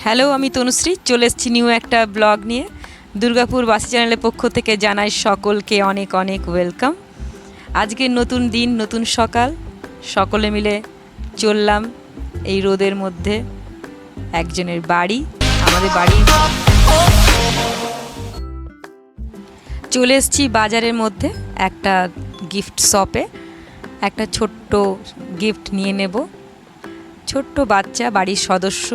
Hello, আমি তনুশ্রী চলে এসেছি নিউ একটা ব্লগ নিয়ে। দুর্গাপুর বাসি চ্যানেলের পক্ষ থেকে জানাই সকলকে অনেক অনেক ওয়েলকাম। আজকে নতুন দিন, নতুন সকাল, সকলে মিলে চললাম এই রোদের মধ্যে একজনের বাড়ি, আমাদের বাড়ি। চলে এসেছি বাজারের মধ্যে একটা গিফট শপে, একটা ছোট্ট গিফট নিয়ে নেব। ছোট্ট বাচ্চা, বাড়ির সদস্য,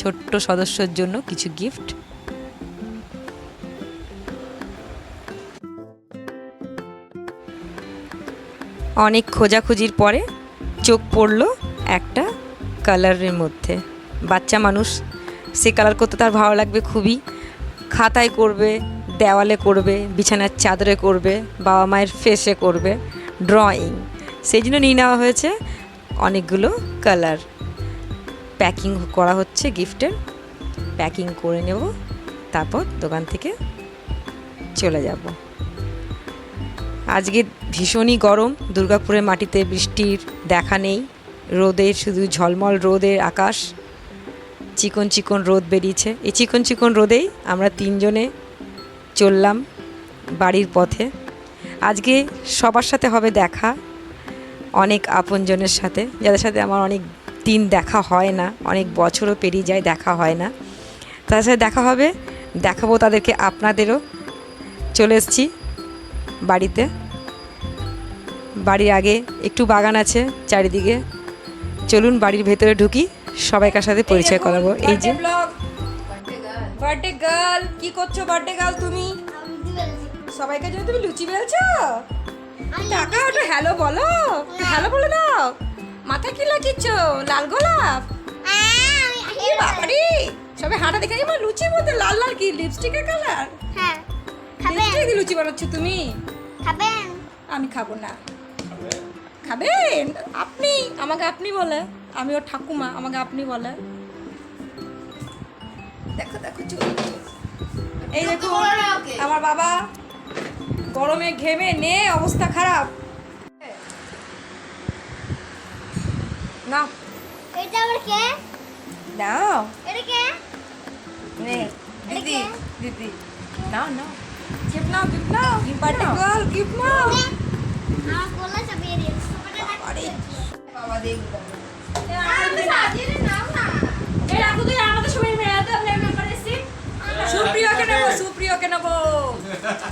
ছোট্ট সদস্যর জন্য কিছু গিফট। অনেক খোঁজাখুঁজির পরে চোখ পড়লো একটা কালারের মধ্যে। বাচ্চা মানুষ, সে কালার করতে তার ভালো লাগবে খুবই। খাতায় করবে, দেওয়ালে করবে, বিছানার চাদরে করবে, বাবা মায়ের ফেসে করবে ড্রয়িং। সেই জন্য নিয়ে নেওয়া হয়েছে অনেকগুলো কালার। প্যাকিং করা হচ্ছে গিফটের, প্যাকিং করে নেব, তারপর দোকান থেকে চলে যাব। আজকে ভীষণই গরম, দুর্গাপুরের মাটিতে বৃষ্টির দেখা নেই, রোদের শুধু ঝলমল রোদের আকাশ, চিকন চিকন রোদ বেরিয়েছে। এই চিকন চিকন রোদেই আমরা তিনজনে চললাম বাড়ির পথে। আজকে সবার সাথে হবে দেখা, অনেক আপনজনের সাথে, যাদের সাথে আমার অনেক দিন দেখা হয় না, অনেক বছরও পেরিয়ে যায় দেখা হয় না, তাদের সাথে দেখা হবে, দেখাবো তাদেরকে, আপনাদেরও। চলে এসেছি বাড়িতে। বাড়ির আগে একটু বাগান আছে চারিদিকে, চলুন বাড়ির ভেতরে ঢুকি, সবাইকার সাথে পরিচয় করাবো। এই যে বার্থডে গার্ল, কি করছো বার্থডে গার্ল তুমি? সবাইকার জন্য তুমি লুচি বেলছো? টাকা ওটা হ্যালো বলো, হ্যালো বলে দাও। মাথায় কি লাগিয়েছো? লাল গোলাপ? বাবারে, সবাই হাঁটা দেখে আমার লুচির মধ্যে লাল লাল কি লিপস্টিকের কালার? হ্যাঁ, লিপস্টিক দিয়ে লুচি বানাচ্ছ তুমি? খাবেন? আমি খাবো না। খাবেন আপনি? আমাকে আপনি বলে, আমি ওর ঠাকুমা, আমাকে আপনি বলে। দেখো দেখো, এই দেখো আমার বাবা গরমে ঘেমে নে অবস্থা খারাপ। না এটা আবার কে? নাও, এটা কে? নে দিদি, দিদি নাও নাও, গিফট নাও, গিফট নাও, বার্থডে গার্ল গিফট নাও। আমার গলা চাপিয়ে দিয়েছে। আরে বাবা দেখো, আমি সাজিয়ে নাও না। এই রাখো তুই, আমাদের সবাই মেলাতে আমরা মেম্বার এসেছি। সুপ্রিয়কে নেবো, সুপ্রিয়কে নেবো।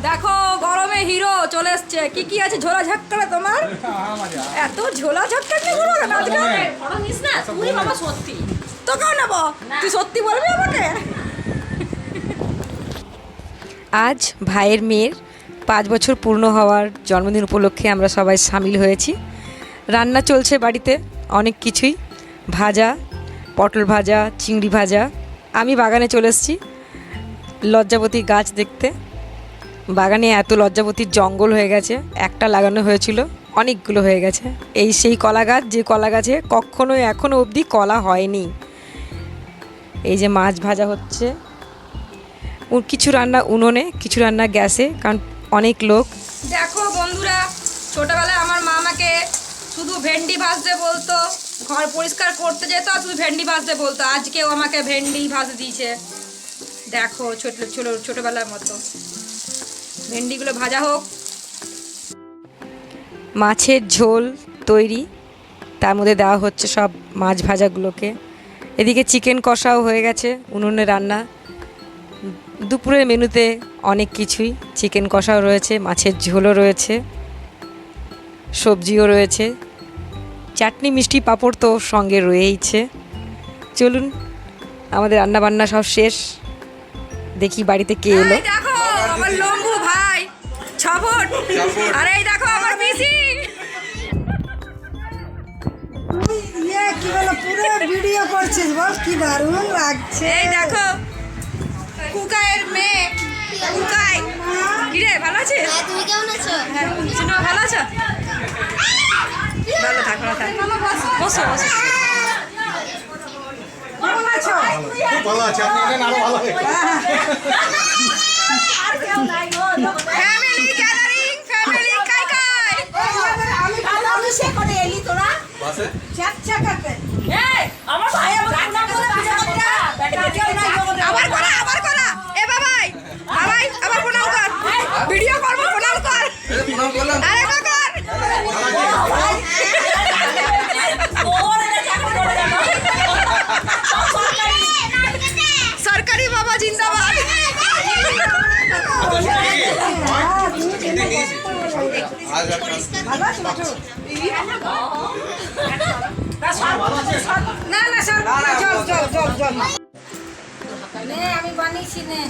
দেখো গরমে হিরো চলে এসছে। কি কি আছে ঝোলা ঝাক্কারে তোমার? এত ঝোলা ঝাক্কা কি হলো কেন আজকে? বড় নিস না তুই বাবা, সত্যি তোকেও নেবো, তুই সত্যি বলবি আমাকে? আজ ভাইয়ের মেয়ের 5 বছর পূর্ণ হওয়ার জন্মদিন উপলক্ষে আমরা সবাই সামিল হয়েছি। রান্না চলছে বাড়িতে অনেক কিছুই, ভাজা, পটল ভাজা, চিংড়ি ভাজা। আমি বাগানে চলে এসেছি লজ্জাবতী গাছ দেখতে। বাগানে এত লজ্জাবতীর জঙ্গল হয়ে গেছে, একটা লাগানো হয়েছিল, অনেকগুলো হয়ে গেছে। এই সেই কলা গাছ, যে কলা গাছে কখনো এখনও অবধি কলা হয়নি। এই যে মাছ ভাজা হচ্ছে, কিছু রান্না উনুনে, কিছু রান্না গ্যাসে, কারণ অনেক লোক। দেখো বন্ধুরা, ছোটবেলায় আমার মা আমাকে শুধু ভেন্ডি ভাজতে বলতো, ঘর পরিষ্কার করতে যেত আর শুধু ভেন্ডি ভাজতে বলতো। আজকেও আমাকে ভেন্ডি ভাজতে দিয়েছে। দেখো ছোটবেলার মতো ভেন্ডিগুলো ভাজা হোক। মাছের ঝোল তৈরি, তার মধ্যে দেওয়া হচ্ছে সব মাছ ভাজাগুলোকে। এদিকে চিকেন কষাও হয়ে গেছে, উনুনে রান্না। দুপুরের মেনুতে অনেক কিছুই, চিকেন কষাও রয়েছে, মাছের ঝোলও রয়েছে, সবজিও রয়েছে, চাটনি মিষ্টি পাঁপড় তো সঙ্গে রয়েইছে। চলুন, আমাদের রান্নাবান্না সব শেষ, দেখি বাড়িতে কে এলো। দেখো আমার লম্বু ভাই 6 ফুট, আর এই দেখো আমার পিসি। কি বলো, পুরো ভিডিও করছিস বল, কি দারুণ লাগছে। এই দেখো কুকাইয়ের মেয়ে, কুকাই। কিরে ভালো আছিস? হ্যাঁ, তুমি কেমন আছো? হ্যাঁ, শুনো ভালো আছো? ভালো থাক, ভালো থাক। বসো বসো। কেমন আছো? খুব ভালো আছে, আপনি এলেন আরো ভালো হবে। ফ্যামিলি গ্যাদারিং, ফ্যামিলি কাই কাই। আমি সে করে এলি তোরা বাসে চাক চাকাতে। এই আমার ভাই আমাকে না বলে ভিডিও করতে জল জল জল নে আমি বানিয়েছি নে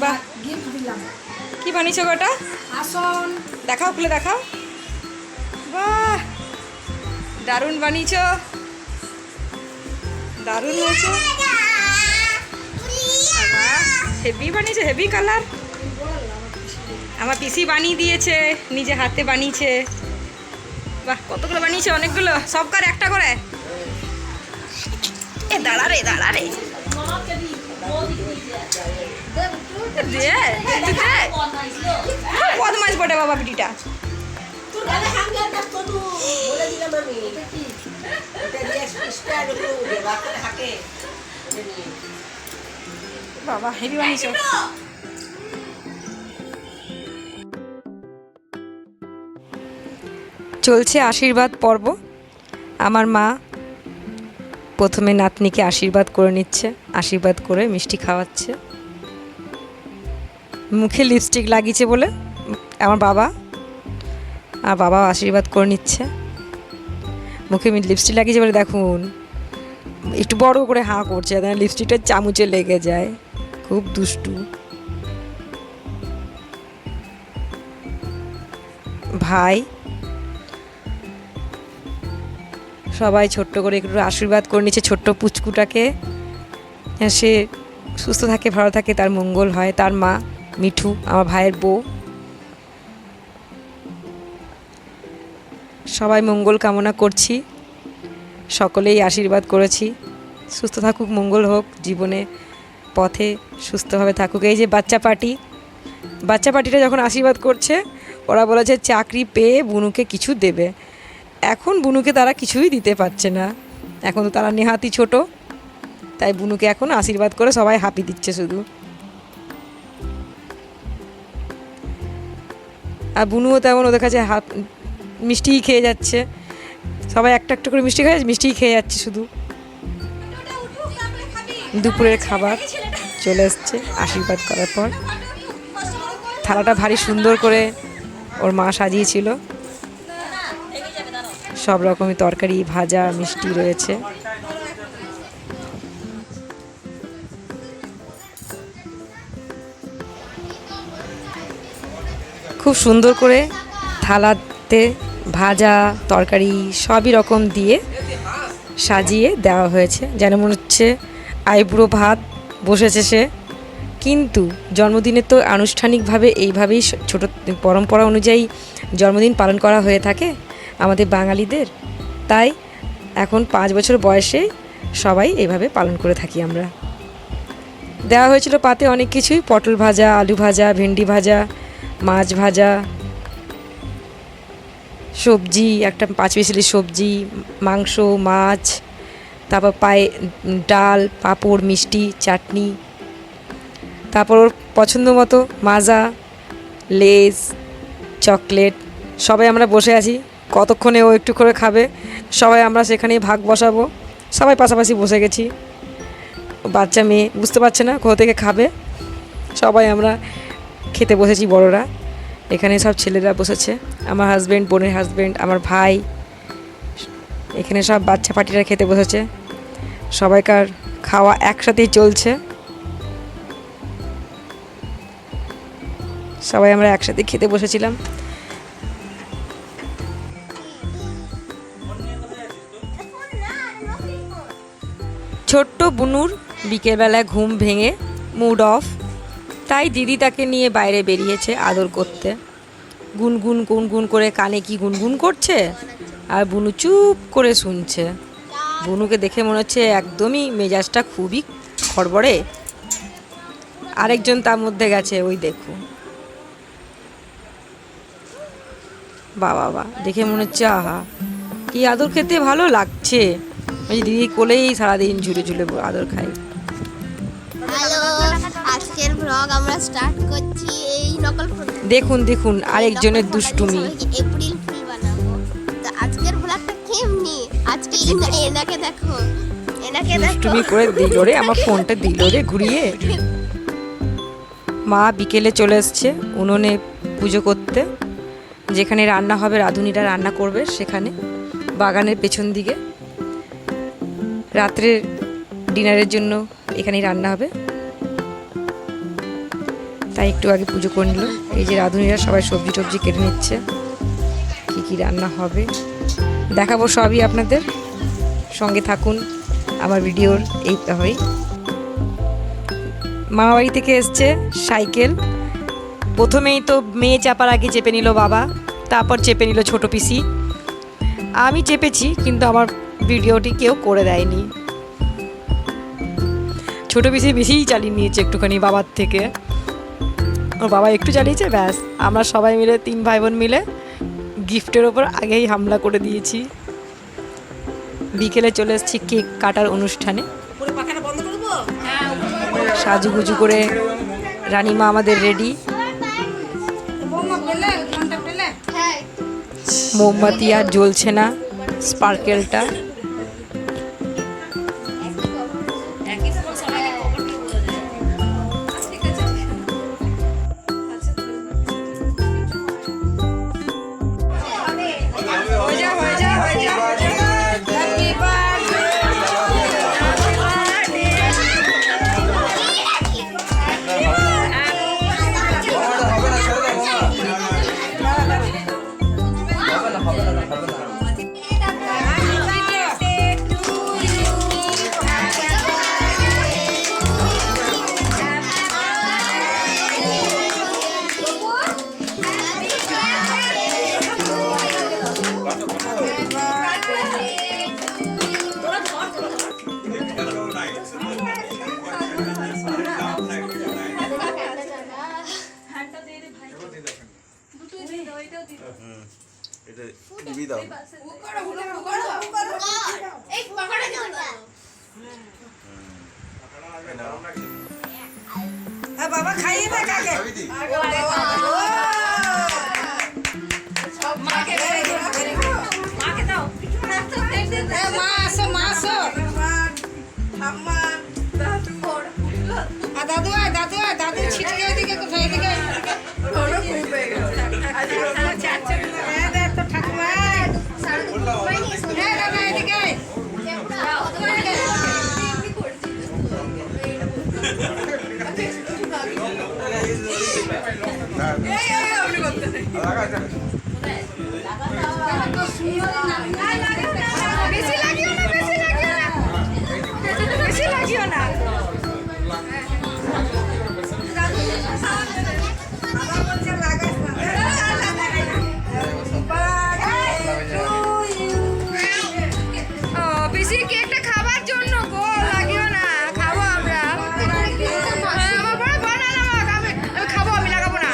বাহ, গিফট দিলাম কি বানিয়েছো গোটা? আসন দেখাও, খুলে দেখাও। বাহ, দারুণ বানিয়েছো, দারুণ হয়েছে। হেভি বানিয়েছে, হেভি কালার। আমার পিসি বানিয়ে দিয়েছে, নিজে হাতে বানিয়েছে। বাহ, কতগুলো বানিয়েছে? অনেকগুলো। সব কার একটা করে? এ দাঁড়া রে, দাঁড়া রে। দে, একটু দে। বদমাইশ বটে বাবা বিটিটা। বাবা হেভি বানিয়েছো। চলছে আশীর্বাদ পর্ব। আমার মা প্রথমে নাতনিকে আশীর্বাদ করে নিচ্ছে, আশীর্বাদ করে মিষ্টি খাওয়াচ্ছে। মুখে লিপস্টিক লাগিয়েছে বলে আমার বাবা আশীর্বাদ করে নিচ্ছে। মুখে লিপস্টিক লাগিয়েছে বলে দেখুন একটু বড় করে হাঁ করছে, যাতে লিপস্টিকটা চামচে লেগে যায়। খুব দুষ্টু। ভাই সবাই ছোট্ট করে একটু আশীর্বাদ করে নিচ্ছে ছোট্ট পুচকুটাকে, সে সুস্থ থাকে, ভালো থাকে, তার মঙ্গল হয়। তার মা মিঠু, আমার ভাইয়ের বউ, সবাই মঙ্গল কামনা করছি। সকলেই আশীর্বাদ করেছি, সুস্থ থাকুক, মঙ্গল হোক, জীবনে পথে সুস্থভাবে থাকুক। এই যে বাচ্চা পার্টিটা যখন আশীর্বাদ করছে, ওরা বলেছে চাকরি পেয়ে বুনুকে কিছু দেবে। এখন বুনুকে তারা কিছুই দিতে পারছে না, এখন তো তারা নেহাতি ছোট, তাই বুনুকে এখন আশীর্বাদ করে সবাই হাঁপি দিচ্ছে শুধু। আর বুনুও তেমন ওদের কাছে মিষ্টিই খেয়ে যাচ্ছে। সবাই একটা একটা করে মিষ্টি খায়, মিষ্টিই খেয়ে যাচ্ছে শুধু। দুপুরের খাবার চলে এসছে আশীর্বাদ করার পর। থালাটা ভারী সুন্দর করে ওর মা সাজিয়েছিল, সব রকমের তরকারি, ভাজা, মিষ্টি রয়েছে। খুব সুন্দর করে থালাতে ভাজা তরকারি সবই রকম দিয়ে সাজিয়ে দেওয়া হয়েছে, যেন মনে হচ্ছে আইবুড়ো ভাত বসেছে সে। কিন্তু জন্মদিনে তো আনুষ্ঠানিকভাবে এইভাবেই ছোট পরম্পরা অনুযায়ী জন্মদিন পালন করা হয়ে থাকে আমাদের বাঙালিদের। তাই এখন 5 বছর বয়সে সবাই এভাবে পালন করে থাকি আমরা। দেওয়া হয়েছিল পাতে অনেক কিছুই, পটল ভাজা, আলু ভাজা, ভেন্ডি ভাজা, মাছ ভাজা, সবজি, একটা 5 পিসের সবজি, মাংস, মাছ, তারপর ডাল, পাঁপড়, মিষ্টি, চাটনি, তারপর ওর পছন্দ মতো মাজা, লেজ, চকলেট। সবাই আমরা বসে আছি, কতক্ষণে ও একটু করে খাবে, সবাই আমরা সেখানেই ভাগ বসাবো। সবাই পাশাপাশি বসে গেছি। বাচ্চা মেয়ে বুঝতে পারছে না কোথা থেকে খাবে, সবাই আমরা খেতে বসেছি বড়রা। এখানে সব ছেলেরা বসেছে, আমার হাজব্যান্ড, বোনের হাজব্যান্ড, আমার ভাই, এখানে সব বাচ্চা পার্টিরা খেতে বসেছে। সবাইকার খাওয়া একসাথেই চলছে, সবাই আমরা একসাথে খেতে বসেছিলাম। ছোট্ট বুনুর বিকেলবেলায় ঘুম ভেঙে মুড অফ, তাই দিদি তাকে নিয়ে বাইরে বেরিয়েছে আদর করতে। গুনগুন গুনগুন করে কানে কি গুনগুন করছে, আর বুনু চুপ করে শুনছে। বুনুকে দেখে মনে হচ্ছে একদমই মেজাজটা খুবই খড়বড়ে। আরেকজন তার মধ্যে গেছে, ওই দেখুন, বাবা দেখে মনে হচ্ছে আহা কি আদর খেতে ভালো লাগছে। ওই দিদি কোলেই সারাদিন ঝুলে ঝুলে আদর খাই। হ্যালো, আজকের ব্লগ আমরা স্টার্ট করছি। এই নকল দেখুন দেখুন আরেকজনের দুষ্টুমি। এপ্রিল ফুল বানাবো। তো আজকের ব্লগটা কেমনি? আজকে এনাকে দেখো, এনাকে দেখো। দুষ্টুমি করে দিল রে, আমার ফোনটা দিল রে ঘুরিয়ে। মা বিকেলে চলে এসছে উনুনে পুজো করতে, যেখানে রান্না হবে, রাঁধুনিরা রান্না করবে সেখানে, বাগানের পেছন দিকে। রাত্রে ডিনারের জন্য এখানেই রান্না হবে, তাই একটু আগে পুজো করে নিল। এই যে রাঁধুনিরা সবাই সবজি টবজি কেটে নিচ্ছে, কী কী রান্না হবে দেখাবো সবই আপনাদের, সঙ্গে থাকুন আমার ভিডিওর এইভাবেই। মামাবাড়ি থেকে এসছে সাইকেল, প্রথমেই তো মেয়ে চাপার আগে চেপে নিল বাবা, তারপর চেপে নিল ছোট পিসি, আমি চেপেছি কিন্তু আমার ভিডিওটি কেউ করে দেয়নি। ছোট পিসি বেশিই চালিয়ে নিয়েছে একটুখানি বাবার থেকে, ওর বাবা একটু চালিয়েছে, ব্যাস আমরা সবাই মিলে 3 ভাই বোন মিলে গিফটের ওপর আগেই হামলা করে দিয়েছি। বিকেলে চলে এসেছি কেক কাটার অনুষ্ঠানে, সাজুগুজু করে রানীমা আমাদের রেডি, হ্যাঁ মোমবাতি আর জ্বলছে না, স্পার্কেলটা এই পকোড়া কেন দাও? হ্যাঁ বাবা খাইয়ে দে কাকে। মা আসো মা আসো। দাদু আয় দাদু আয়, দাদু ছিটকে ওইদিকে কোথায়, এদিকে তো ঠাকুমা দাদা এদিকে বেশি লাগিও না, বেশি লাগিও না, বেশি লাগিও না। বেশি কেকটা খাবার জন্য গো, লাগিও না, খাবো আমরা। আমার বড় বানানো, আমি খাবো, আমি লাগাবো না,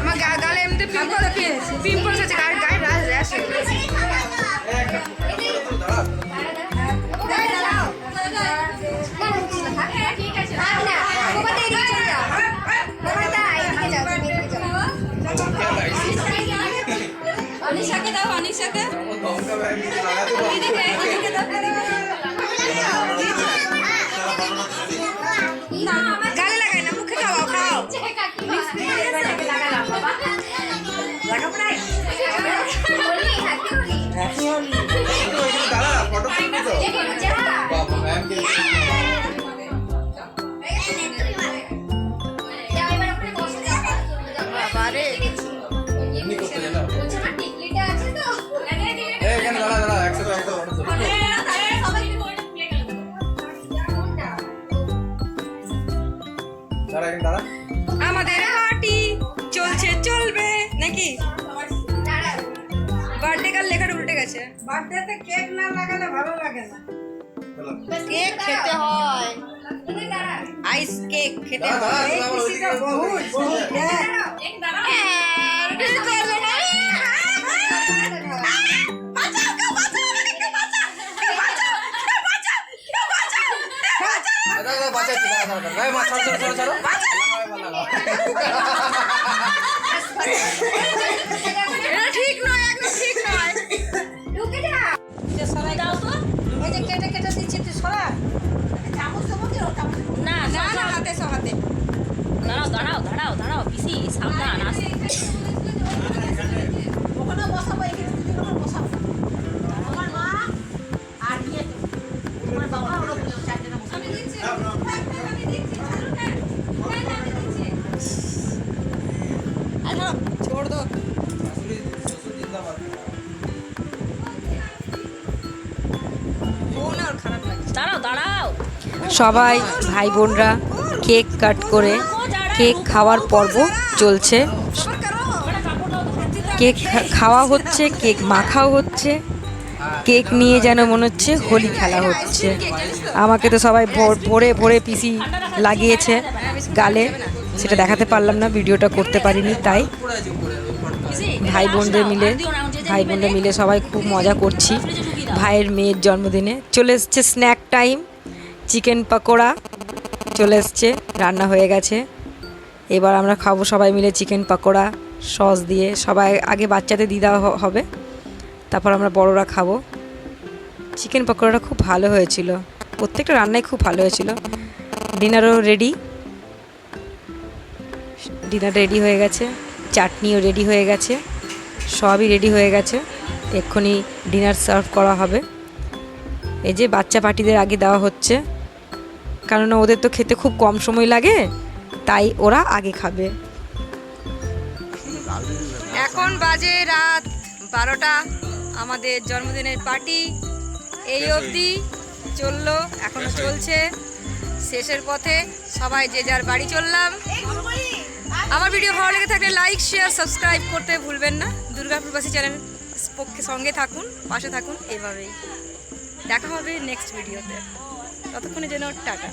আমার গালে এমনি পিম্পলস আছে, গায়ে র্যাশ হয়ে অনিশাকে দাও, অনিশাকে গালে লাগাই না, মুখে খাওয়াও, খাও। আমাদের পার্টি চলছে, চলবে নাকি? বার্থডে কাল লেখাটা উল্টে গেছে। বার্থডেতে কেক না লাগালে ভালো লাগে না। কেক খেতে হয়, আইস কেক খেতে হয়। এই খুশিটা বহুত বহুত। এটা ঠিক নয়, একদম ঠিক নয়। ঢুকে যা, সবাই দাও তো। ওই যে কেটে কেটে দিচ্ছি, তুই সরা। না না না, হাতে সব হাতে। দাঁড়াও দাঁড়াও দাঁড়াও দাঁড়াও, পিসি সাবধান, আসতে। ওখানে বসাবো, এখানে দুজন বসাবো। আমার মা আর ইয়ে তোমার বাবা ওরা চারজনে বসাবো। সবাই ভাই বোনরা কেক কাট করে কেক খাওয়ার পর্ব চলছে। কেক খাওয়া হচ্ছে, কেক মাখাও হচ্ছে, কেক নিয়ে যেন মনে হচ্ছে হোলি খেলা হচ্ছে। আমাকে তো সবাই ভরে ভরে পিসি লাগিয়েছে গালে, সেটা দেখাতে পারলাম না, ভিডিওটা করতে পারিনি। তাই ভাই বোনদের মিলে সবাই খুব মজা করছি ভাইয়ের মেয়ের জন্মদিনে। চলে এসছে স্ন্যাক টাইম, চিকেন পকোড়া চলে এসছে, রান্না হয়ে গেছে। এবার আমরা খাবো সবাই মিলে চিকেন পকোড়া সস দিয়ে। সবাই আগে বাচ্চাদের দিয়ে দেওয়া হবে, তারপর আমরা বড়রা খাবো। চিকেন পকোড়াটা খুব ভালো হয়েছিল, প্রত্যেকটা রান্নাই খুব ভালো হয়েছিল। ডিনারও রেডি, ডিনার রেডি হয়ে গেছে, চাটনিও রেডি হয়ে গেছে, সবই রেডি হয়ে গেছে। এক্ষুনি ডিনার সার্ভ করা হবে। এই যে বাচ্চা পার্টিদের আগে দেওয়া হচ্ছে, কেননা ওদের তো খেতে খুব কম সময় লাগে, তাই ওরা আগে খাবে। এখন বাজে রাত 12টা। আমাদের জন্মদিনের পার্টি এই অবধি চললো, এখনো চলছে, শেষের পথে। সবাই যে যার বাড়ি চললাম। আমার ভিডিও ভালো লেগে থাকলে লাইক শেয়ার সাবস্ক্রাইব করতে ভুলবেন না। দুর্গাপুরবাসী চ্যানেল পক্ষে সঙ্গে থাকুন, পাশে থাকুন। এইভাবেই দেখা হবে নেক্সট ভিডিওতে। ততক্ষণে যেন টাটা।